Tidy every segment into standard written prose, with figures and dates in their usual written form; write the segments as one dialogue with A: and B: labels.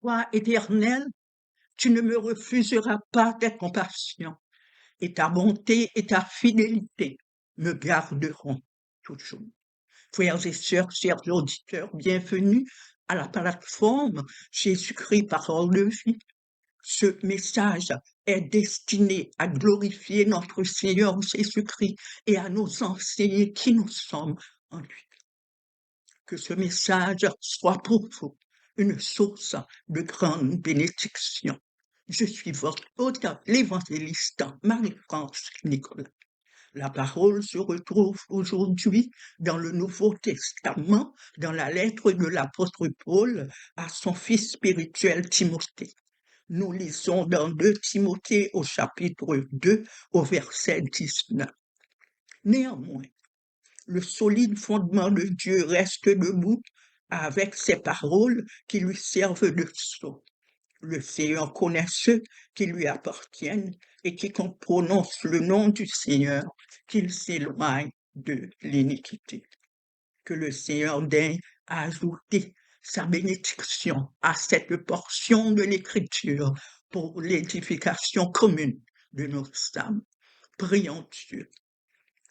A: Toi, Éternel, tu ne me refuseras pas ta compassion, et ta bonté et ta fidélité me garderont toujours. Frères et sœurs, chers auditeurs, bienvenue à la plateforme Jésus-Christ, parole de vie. Ce message est destiné à glorifier notre Seigneur Jésus-Christ et à nous enseigner qui nous sommes en lui. Que ce message soit pour vous une source de grande bénédiction. Je suis votre hôte, l'évangéliste Marie-France Nicolas. La parole se retrouve aujourd'hui dans le Nouveau Testament, dans la lettre de l'apôtre Paul à son fils spirituel Timothée. Nous lisons dans 2 Timothée au chapitre 2 au verset 19. Néanmoins, le solide fondement de Dieu reste debout avec ses paroles qui lui servent de sceau. Le Seigneur connaît ceux qui lui appartiennent et quiconque prononce le nom du Seigneur, qu'il s'éloigne de l'iniquité. Que le Seigneur daigne ajouter sa bénédiction à cette portion de l'Écriture pour l'édification commune de nos âmes. Prions Dieu.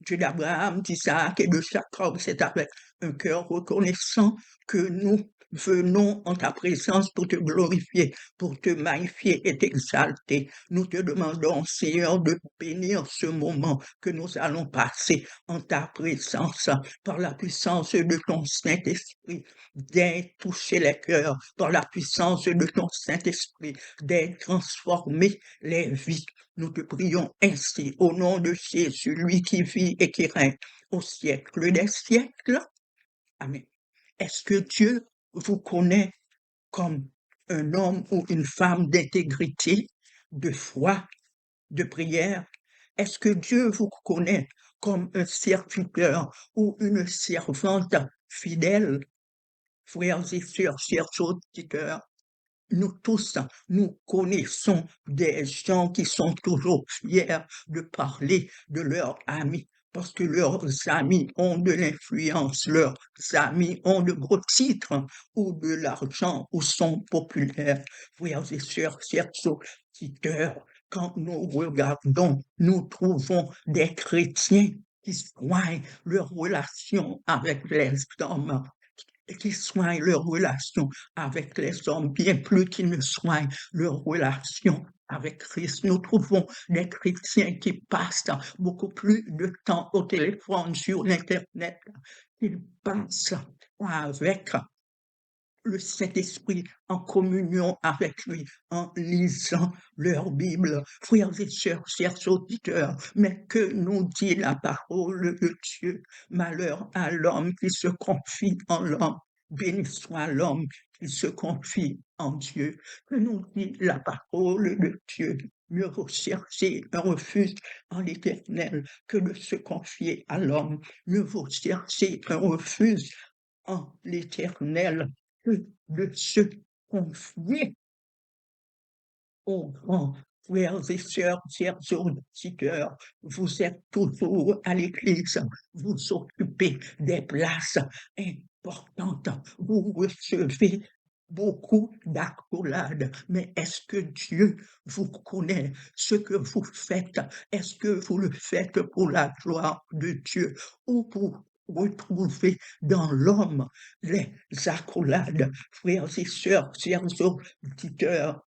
A: Dieu d'Abraham, d'Isaac et de Jacob, c'est avec un cœur reconnaissant que nous venons en ta présence pour te glorifier, pour te magnifier et t'exalter. Nous te demandons, Seigneur, de bénir ce moment que nous allons passer en ta présence par la puissance de ton Saint-Esprit, d'être toucher les cœurs, par la puissance de ton Saint-Esprit, d'être transformer les vies. Nous te prions ainsi au nom de Jésus, lui qui vit et qui règne au siècle des siècles. Amen. Est-ce que Dieu vous connaît comme un homme ou une femme d'intégrité, de foi, de prière? Est-ce que Dieu vous connaît comme un serviteur ou une servante fidèle? Frères et sœurs, chers auditeurs, nous tous, nous connaissons des gens qui sont toujours fiers de parler de leurs amis parce que leurs amis ont de l'influence, leurs amis ont de gros titres ou de l'argent ou sont populaires. Frères et sœurs, chers auditeurs, quand nous regardons, nous trouvons des chrétiens qui soignent leurs relations avec les hommes, qui soignent leurs relations avec les hommes, bien plus qu'ils ne soignent leurs relations avec Christ. Nous trouvons des chrétiens qui passent beaucoup plus de temps au téléphone, sur l'Internet, qu'ils passent avec le Saint-Esprit en communion avec lui, en lisant leur Bible. Frères et sœurs, chers auditeurs, mais que nous dit la parole de Dieu? Malheur à l'homme qui se confie en l'homme. Béni soit l'homme qui se confie en Dieu. Que nous dit la parole de Dieu? Mieux vaut chercher un refuge en l'Éternel que de se confier à l'homme. Mieux vaut chercher un refuge en l'Éternel que de se confier aux grands. Frères et sœurs, chers auditeurs, vous êtes toujours à l'église, vous occupez des places importantes, vous recevez beaucoup d'accolades, mais est-ce que Dieu vous connaît ce que vous faites? Est-ce que vous le faites pour la gloire de Dieu ou pour retrouver dans l'homme les accolades? Frères et sœurs, chers auditeurs,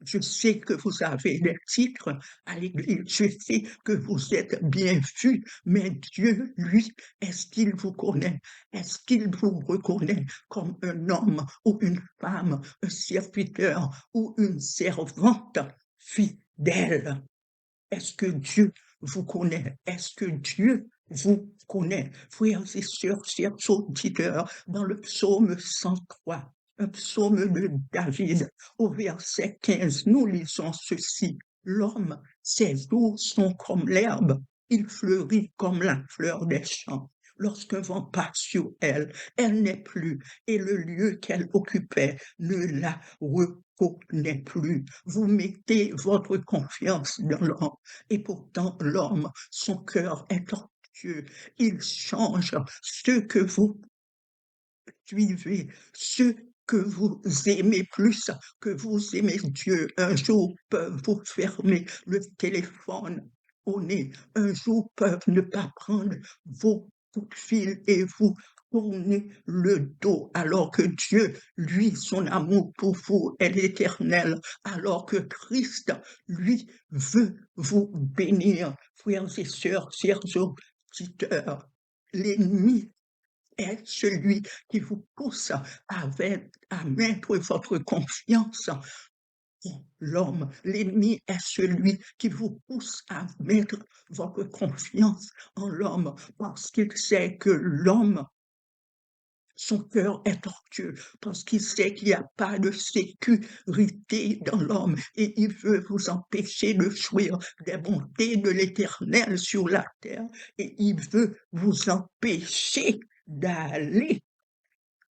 A: je sais que vous avez des titres à l'église, je sais que vous êtes bien vus, mais Dieu, lui, est-ce qu'il vous connaît? Est-ce qu'il vous reconnaît comme un homme ou une femme, un serviteur ou une servante fidèle? Est-ce que Dieu vous connaît? Est-ce que Dieu vous connaît? Frères et sœurs, chers auditeurs, dans le psaume 103, un psaume de David, au verset 15, nous lisons ceci. L'homme, ses jours sont comme l'herbe, il fleurit comme la fleur des champs. Lorsqu'un vent passe sur elle, elle n'est plus, et le lieu qu'elle occupait ne la reconnaît plus. Vous mettez votre confiance dans l'homme, et pourtant l'homme, son cœur est orgueilleux. Il change ce que vous suivez, ce que vous aimez plus que vous aimez Dieu. Un jour peuvent vous fermer le téléphone au nez. Un jour peuvent ne pas prendre vos coups de fil et vous tourner le dos alors que Dieu, lui, son amour pour vous est éternel, alors que Christ, lui, veut vous bénir. Frères et sœurs, chers auditeurs, l'ennemi est celui qui vous pousse à mettre votre confiance en l'homme. L'ennemi est celui qui vous pousse à mettre votre confiance en l'homme parce qu'il sait que l'homme, son cœur est tortueux, parce qu'il sait qu'il n'y a pas de sécurité dans l'homme et il veut vous empêcher de jouir des bontés de l'Éternel sur la terre et il veut vous empêcher d'aller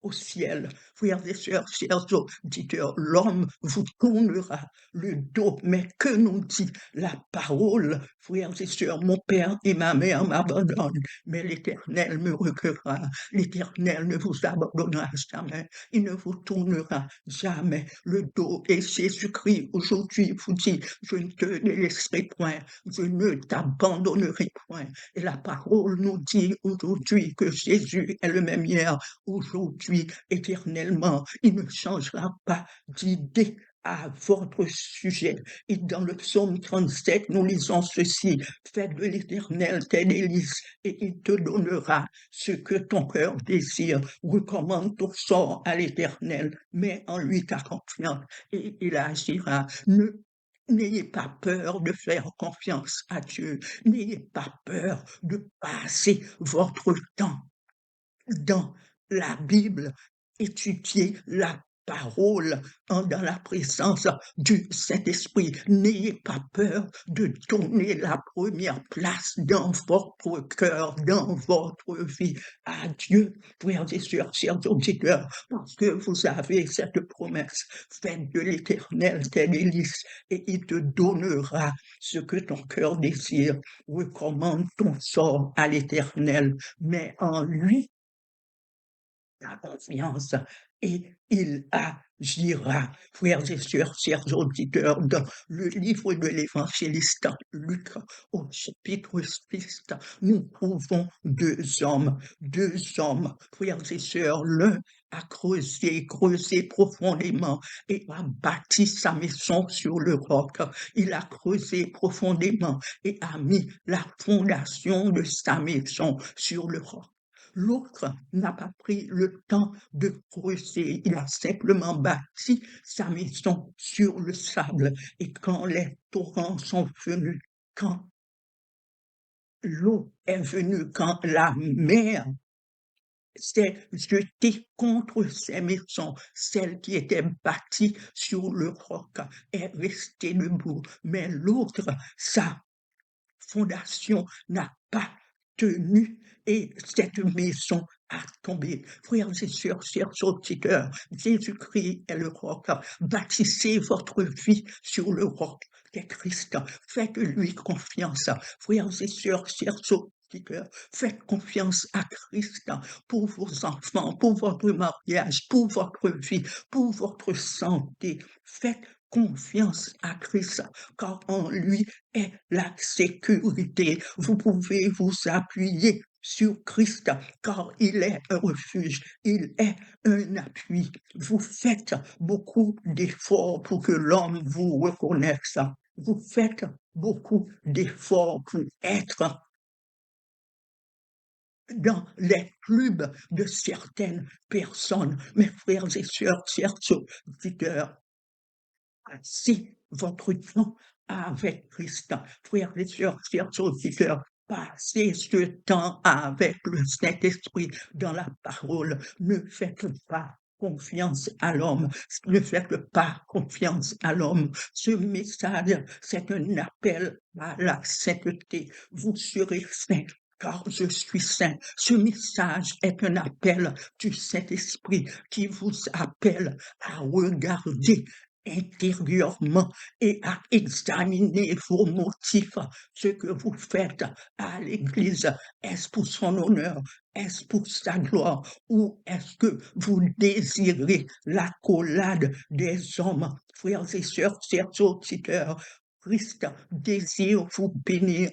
A: au ciel. Frères et sœurs, chers auditeurs, l'homme vous tournera le dos. Mais que nous dit la parole? Frères et sœurs, mon père et ma mère m'abandonnent, mais l'Éternel me recueillera. L'Éternel ne vous abandonnera jamais. Il ne vous tournera jamais le dos. Et Jésus-Christ aujourd'hui vous dit, je ne te laisserai point, je ne t'abandonnerai point. Et la parole nous dit aujourd'hui que Jésus est le même hier, aujourd'hui, éternellement. Il ne changera pas d'idée à votre sujet. Et dans le psaume 37, nous lisons ceci: fais de l'Éternel tes délices et il te donnera ce que ton cœur désire. Recommande ton sort à l'Éternel, mets en lui ta confiance et il agira. N'ayez pas peur de faire confiance à Dieu. N'ayez pas peur de passer votre temps dans la Bible, étudier la parole dans la présence du Saint-Esprit. N'ayez pas peur de donner la première place dans votre cœur, dans votre vie à Dieu, frères et sœurs, chers auditeurs, parce que vous avez cette promesse: fais de l'Éternel tes délices et il te donnera ce que ton cœur désire. Recommande ton sort à l'Éternel, mais en lui ta confiance et il agira. Frères et sœurs, chers auditeurs, dans le livre de l'évangéliste Luc, au chapitre 6, nous trouvons deux hommes, frères et sœurs. L'un a creusé profondément et a bâti sa maison sur le roc. Il a creusé profondément et a mis la fondation de sa maison sur le roc. L'autre n'a pas pris le temps de creuser, il a simplement bâti sa maison sur le sable. Et quand les torrents sont venus, quand l'eau est venue, quand la mer s'est jetée contre ces maisons, celle qui était bâtie sur le roc est restée debout, mais l'autre, sa fondation n'a pas tenu et cette maison a tombé. Frères et sœurs, chers auditeurs, Jésus-Christ est le roc. Bâtissez votre vie sur le roc qu'est Christ. Faites-lui confiance. Frères et sœurs, chers auditeurs, faites confiance à Christ pour vos enfants, pour votre mariage, pour votre vie, pour votre santé. Faites confiance à Christ, car en lui est la sécurité. Vous pouvez vous appuyer sur Christ, car il est un refuge, il est un appui. Vous faites beaucoup d'efforts pour que l'homme vous reconnaisse. Vous faites beaucoup d'efforts pour être dans les clubs de certaines personnes. Mes frères et sœurs, chers auditeurs, passez votre temps avec Christ. Frères et sœurs, chers auditeurs, passez ce temps avec le Saint-Esprit dans la parole. Ne faites pas confiance à l'homme. Ne faites pas confiance à l'homme. Ce message, c'est un appel à la sainteté. Vous serez saints, car je suis saint. Ce message est un appel du Saint-Esprit qui vous appelle à regarder intérieurement et à examiner vos motifs. Ce que vous faites à l'Église, est-ce pour son honneur? Est-ce pour sa gloire ou est-ce que vous désirez l'accolade des hommes? Frères et sœurs, chers auditeurs, Christ désire vous bénir.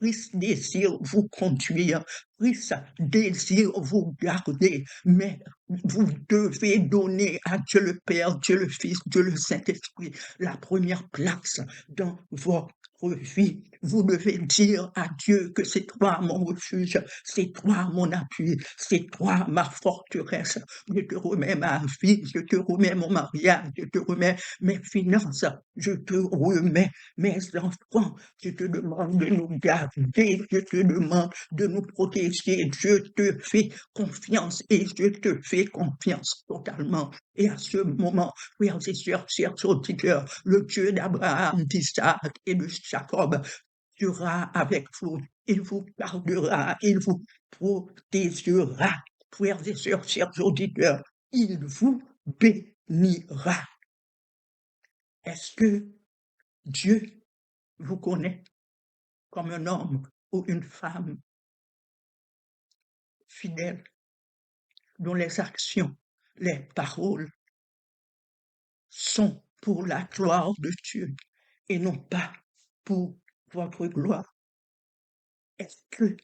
A: Christ désire vous conduire. Christ désire vous garder. Mais vous devez donner à Dieu le Père, Dieu le Fils, Dieu le Saint-Esprit la première place dans votre vie. Vous devez dire à Dieu que c'est toi mon refuge, c'est toi mon appui, c'est toi ma forteresse. Je te remets ma vie, je te remets mon mariage, je te remets mes finances, je te remets mes enfants. Je te demande de nous garder, je te demande de nous protéger. Je te fais confiance et je te fais confiance totalement. Et à ce moment, frères et sœurs, chers auditeurs, le Dieu d'Abraham, d'Isaac et de Jacob sera avec vous. Il vous gardera, il vous protégera. Frères et sœurs, chers auditeurs, il vous bénira. Est-ce que Dieu vous connaît comme un homme ou une femme fidèle, dont les actions, les paroles sont pour la gloire de Dieu et non pas pour votre gloire? Est-ce que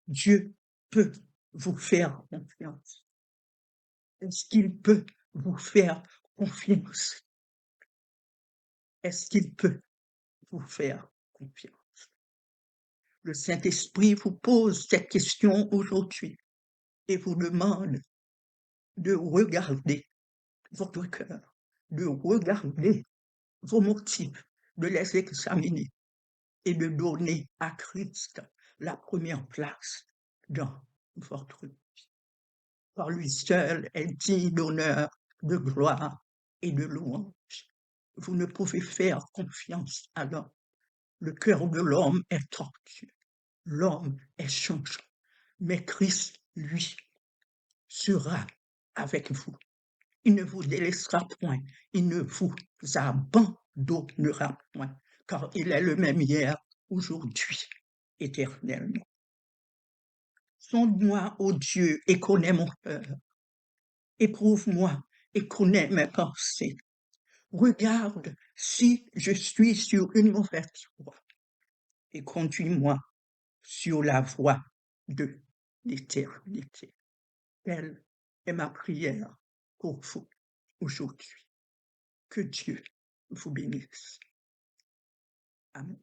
A: Dieu peut vous faire confiance? Est-ce qu'il peut vous faire confiance? Est-ce qu'il peut vous faire confiance? Le Saint-Esprit vous pose cette question aujourd'hui et vous demande de regarder votre cœur, de regarder vos motifs, de les examiner et de donner à Christ la première place dans votre vie. Par lui seul est digne d'honneur, de gloire et de louange. Vous ne pouvez faire confiance à l'homme. Le cœur de l'homme est tortueux, l'homme est changeant, mais Christ, lui, sera avec vous. Il ne vous délaissera point, il ne vous abandonnera point, car il est le même hier, aujourd'hui, éternellement. Sonde-moi, ô Dieu, et connais mon cœur. Éprouve-moi et connais mes pensées. Regarde si je suis sur une mauvaise voie et conduis-moi sur la voie de l'éternité. Telle est ma prière pour vous aujourd'hui. Que Dieu vous bénisse. Amen.